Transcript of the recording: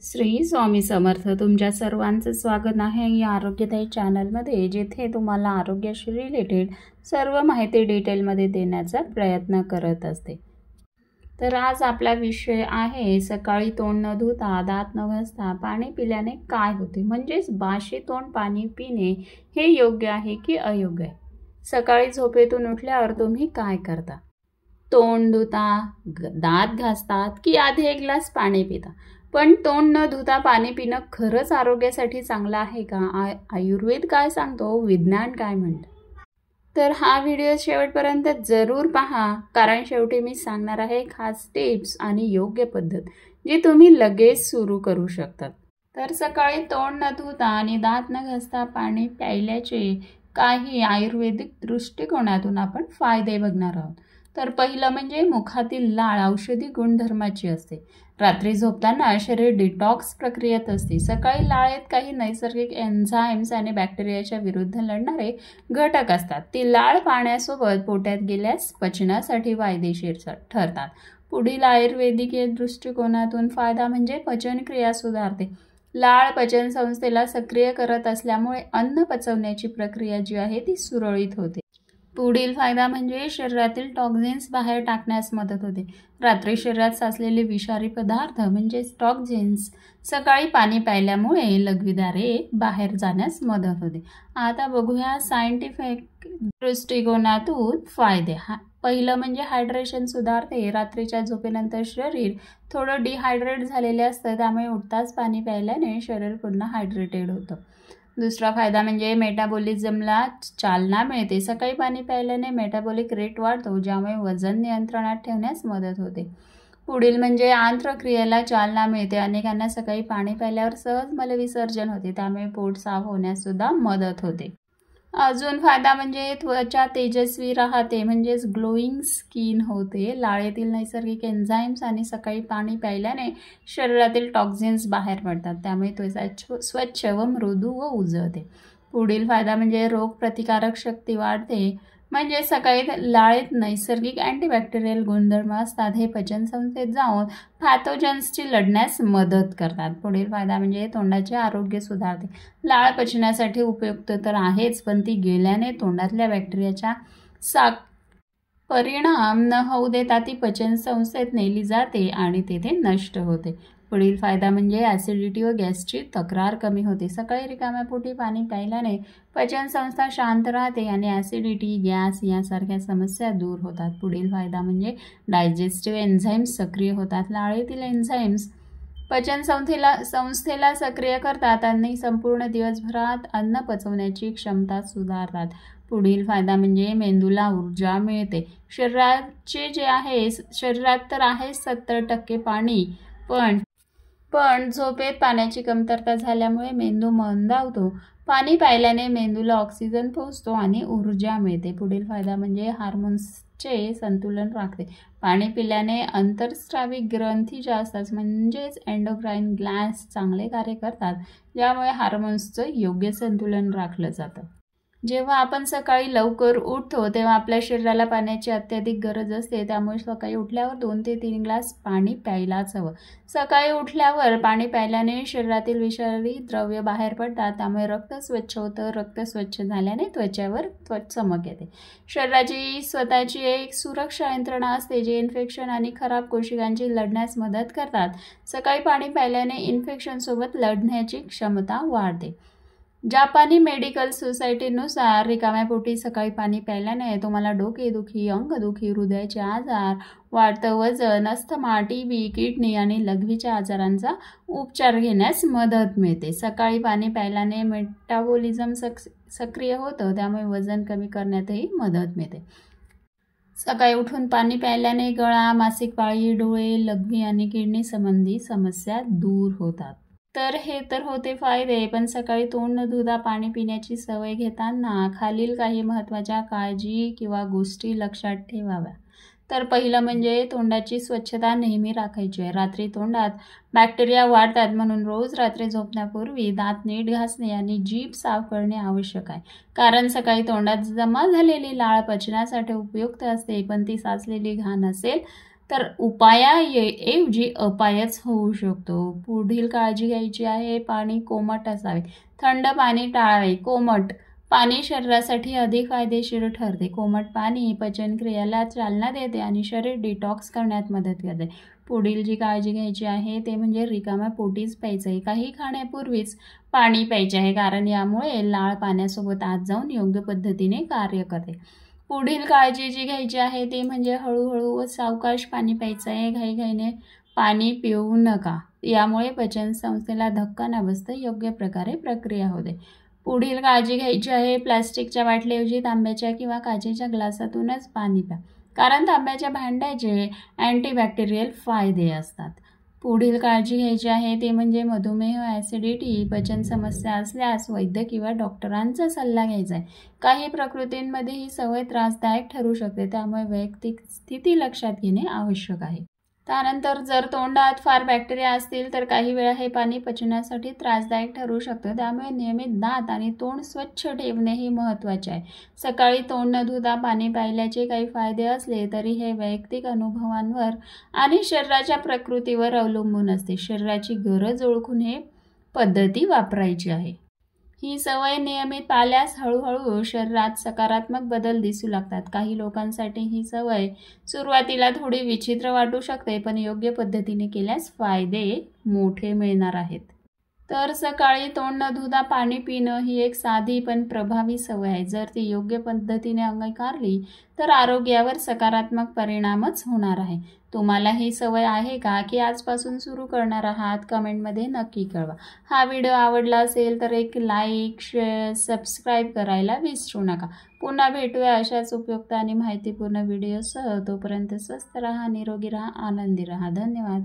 श्री स्वामी समर्थ. तुमच्या सर्वांचं स्वागत आहे या आरोग्यदायी चॅनलमध्ये, जिथे तुम्हाला आरोग्याशी रिलेटेड सर्व माहिती डिटेलमध्ये देण्याचा प्रयत्न करत असते. तर आज आपला विषय आहे सकाळी तोंड न धुता, दात न घासता पाणी पिल्याने काय होते, म्हणजेच बाशी तोंड पाणी पिणे हे योग्य आहे की अयोग्य आहे. सकाळी झोपेतून उठल्यावर तुम्ही काय करता? तोंड धुता, दात घासतात की आधी एक ग्लास पाणी पिता? पण तोंड न धुता पाणी पिणं खरंच आरोग्यासाठी चांगलं आहे का? आयुर्वेद काय सांगतो, विज्ञान काय म्हणतं? तर हा व्हिडिओ शेवटपर्यंत जरूर पहा, कारण शेवटी मी सांगणार आहे खास टिप्स आणि योग्य पद्धत जी तुम्ही लगेच सुरू करू शकतात. तर सकाळी तोंड न धुता आणि दात न घासता पाणी प्यायल्याचे काही आयुर्वेदिक दृष्टिकोनातून आपण फायदे बघणार आहोत. तर पहिलं म्हणजे मुखातील लाळ औषधी गुणधर्माची असते. रात्री झोपताना शरीर डिटॉक्स प्रक्रियेत असते. सकाळी लाळेत काही नैसर्गिक एन्झाईम्स आणि बॅक्टेरियाच्या विरुद्ध लढणारे घटक असतात. ती लाळ पाण्यासोबत पोटात गेल्यास पचनासाठी फायदेशीर ठरतात. पुढील आयुर्वेदिक दृष्टिकोनातून फायदा म्हणजे पचनक्रिया सुधारते. लाळ पचन संस्थेला सक्रिय करत असल्यामुळे अन्न पचवण्याची प्रक्रिया जी आहे ती सुरळीत होते. पुढील फायदा म्हणजे शरीरातील टॉक्झिन्स बाहेर टाकण्यास मदत होते. रात्री शरीरात साचलेले विषारी पदार्थ म्हणजे टॉक्झिन्स सकाळी पाणी प्यायल्यामुळे लघवीद्वारे बाहेर जाण्यास मदत होते. आता बघूया सायंटिफिक दृष्टिकोनातून फायदे. पहिलं म्हणजे हायड्रेशन सुधारते. रात्रीच्या झोपेनंतर शरीर थोडं डिहायड्रेट झालेले असतं, त्यामुळे उठताच पाणी प्यायल्याने शरीर पुन्हा हायड्रेटेड होतं. दुसरा फायदा म्हणजे मेटाबॉलिझमला चालना मिळते. सकाळी पाणी प्यायल्याने मेटाबॉलिक रेट वाढतो, ज्यामुळे वजन नियंत्रणात ठेवण्यास मदत होते. पुढील म्हणजे आंत्रक्रियेला चालना मिळते. अनेकांना सकाळी पाणी प्यायल्यावर सहज मलविसर्जन होते, त्यामुळे पोट साफ होण्यास सुद्धा मदत होते. अजून फायदा म्हणजे त्वचा तेजस्वी राहते, म्हणजेच ग्लोईंग स्किन होते. लाळेतील नैसर्गिक एन्झाईम्स आणि सकाळी पाणी प्यायल्याने शरीरातील टॉक्झिन्स बाहेर पडतात, त्यामुळे त्वचा स्वच्छ व मृदू व उजळते. पुढील फायदा म्हणजे रोगप्रतिकारक शक्ती वाढते. म्हणजे सकाळी लाळेत नैसर्गिक अँटीबॅक्टेरियल गुणधर्म असतात. हे पचनसंस्थेत जाऊन पॅथोजन्सची लढण्यास मदत करतात. पुढील फायदा म्हणजे तोंडाचे आरोग्य सुधारते. लाळ पचनासाठी उपयुक्त तर आहेच, पण ती गेल्याने तोंडातल्या बॅक्टेरियाच्या परिणाम न होऊ देता ती पचनसंस्थेत नेली जाते आणि तेथे नष्ट होते. पुढील फायदा म्हणजे ॲसिडिटी व गॅसची तक्रार कमी होते. सकाळी रिकाम्या पोटी पाणी प्यायल्याने पचनसंस्था शांत राहते आणि ॲसिडिटी, गॅस यासारख्या समस्या दूर होतात. पुढील फायदा म्हणजे डायजेस्टिव्ह एन्झाईम्स सक्रिय होतात. लाळेतील एन्झाईम्स संस्थेला सक्रिय करतात आणि संपूर्ण दिवसभरात अन्न पचवण्याची क्षमता सुधारतात. पुढील फायदा म्हणजे मेंदूला ऊर्जा मिळते. शरीरात तर आहे 70% पाणी, पण झोपेत पाण्याची कमतरता झाल्यामुळे मेंदू मंदावतो. पाणी प्यायल्याने मेंदूला ऑक्सिजन पोहोचतो आणि ऊर्जा मिळते. पुढील फायदा म्हणजे हार्मोन्सचे संतुलन राखते. पाणी पिल्याने अंतर्स्रावी ग्रंथी ज्या असतात, म्हणजेच एंडोक्राईन ग्लॅन्ड्स चांगले कार्य करतात, ज्यामुळे हार्मोन्सचं योग्य संतुलन राखलं जातं. जेव्हा आपण सकाळी लवकर उठतो तेव्हा आपल्या शरीराला पाण्याची अत्याधिक गरज असते, त्यामुळे सकाळी उठल्यावर 2 ते 3 ग्लास पाणी प्यायलाच हवं. सकाळी उठल्यावर पाणी प्यायल्याने शरीरातील विषारी द्रव्य बाहेर पडतात, त्यामुळे रक्त स्वच्छ होतं. रक्त स्वच्छ झाल्याने त्वचेवर चमक येते. शरीराची स्वतःची एक सुरक्षा यंत्रणा असते, जी इन्फेक्शन आणि खराब कोशिकांची लढण्यास मदत करतात. सकाळी पाणी प्यायल्याने इन्फेक्शनसोबत लढण्याची क्षमता वाढते. जापानी मेडिकल सोसायटीनुसार रिकाम्या पोटी सकाळी पाणी प्यायल्याने तुम्हाला डोकेदुखी, अंगदुखी, हृदयाचे आजार, वाढतं वजन, अस्थमा, TB, किडनी आणि लघवीच्या आजारांचा उपचार घेण्यास मदत मिळते. सकाळी पाणी प्यायल्याने मेटाबॉलिझम सक्रिय होतं, त्यामुळे वजन कमी करण्यातही मदत मिळते. सकाळी उठून पाणी प्यायल्याने गळा, मासिक पाळी, डोळे, लघवी आणि किडनी संबंधी समस्या दूर होतात. तर हे तर होते फायदे, पण सकाळी तोंड न धुता पाणी पिण्याची सवय घेताना खालील काही महत्त्वाच्या काळजी किंवा गोष्टी लक्षात ठेवाव्या. तर पहिलं म्हणजे तोंडाची स्वच्छता नेहमी राखायची आहे. रात्री तोंडात बॅक्टेरिया वाढतात, म्हणून रोज रात्री झोपण्यापूर्वी दात नीट घासणे आणि जीभ साफ करणे आवश्यक आहे. कारण सकाळी तोंडात जमा झालेली लाळ पचनासाठी उपयुक्त असते, पण ती साचलेली घाण असेल तर उपायाऐवजी अपायच होऊ शकतो. पुढील काळजी घ्यायची आहे, पाणी कोमट असावे. थंड पाणी टाळावे. कोमट पाणी शरीरासाठी अधिक फायदेशीर ठरते. कोमट पाणी पचनक्रियेला चालना देते आणि शरीर डिटॉक्स करण्यात मदत करते. पुढील जी काळजी घ्यायची आहे ते म्हणजे रिकाम्या पोटीच प्यायचं आहे. काही खाण्यापूर्वीच पाणी प्यायचे आहे, कारण यामुळे लाळ पाण्यासोबत आत जाऊन योग्य पद्धतीने कार्य करते. पुढील काळजी जी घ्यायची आहे ते म्हणजे हळूहळू व सावकाश पाणी प्यायचं आहे. घाईघाईने पाणी पिऊ नका. यामुळे पचनसंस्थेला धक्का न बसता योग्य प्रकारे प्रक्रिया होते. पुढील काळजी घ्यायची आहे, प्लास्टिकच्या बाटलीऐवजी तांब्याच्या किंवा काचेच्या ग्लासातूनच पाणी प्या, कारण तांब्याच्या भांड्याचे अँटीबॅक्टेरियल फायदे असतात. पुढील काळजी घ्यायची आहे ते म्हणजे मधुमेह, ॲसिडिटी, पचन समस्या असल्यास वैद्य किंवा डॉक्टरांचा सल्ला घ्यायचा आहे. काही प्रकृतींमध्ये ही सवय त्रासदायक ठरू शकते, त्यामुळे वैयक्तिक स्थिती लक्षात घेणे आवश्यक आहे. त्यानंतर जर तोंडात फार बॅक्टेरिया असतील तर काही वेळा हे पाणी पचनासाठी त्रासदायक ठरू शकतं. त्यामुळे नियमित दात आणि तोंड स्वच्छ ठेवणे हे महत्त्वाचे आहे. सकाळी तोंड न धुता पाणी प्यायल्याचे काही फायदे असले तरी हे वैयक्तिक अनुभवांवर आणि शरीराच्या प्रकृतीवर अवलंबून असते. शरीराची गरज ओळखून हे पद्धती वापरायची आहे. ही सवय नियमित पाळल्यास हळूहळू शरीरात सकारात्मक बदल दिसू लागतात. काही लोकांसाठी ही सवय सुरुवातीला थोडी विचित्र वाटू शकते, पण योग्य पद्धतीने केल्यास फायदे मोठे मिळणार आहेत. तर सकाळी तोंड न धुता पाणी पिणं ही एक साधी पण प्रभावी सवय आहे. जर ती योग्य पद्धतीने अंगीकारली तर आरोग्यावर सकारात्मक परिणामच होणार आहे. तुम्हाला ही सवय आहे का, की आजपासून सुरू करणार आहात? कमेंटमध्ये नक्की कळवा. हा व्हिडिओ आवडला असेल तर एक लाईक, शेअर, सबस्क्राईब करायला विसरू नका. पुन्हा भेटूया अशाच उपयुक्त आणि माहितीपूर्ण व्हिडिओसह. तोपर्यंत स्वस्थ राहा, निरोगी राहा, आनंदी राहा. धन्यवाद.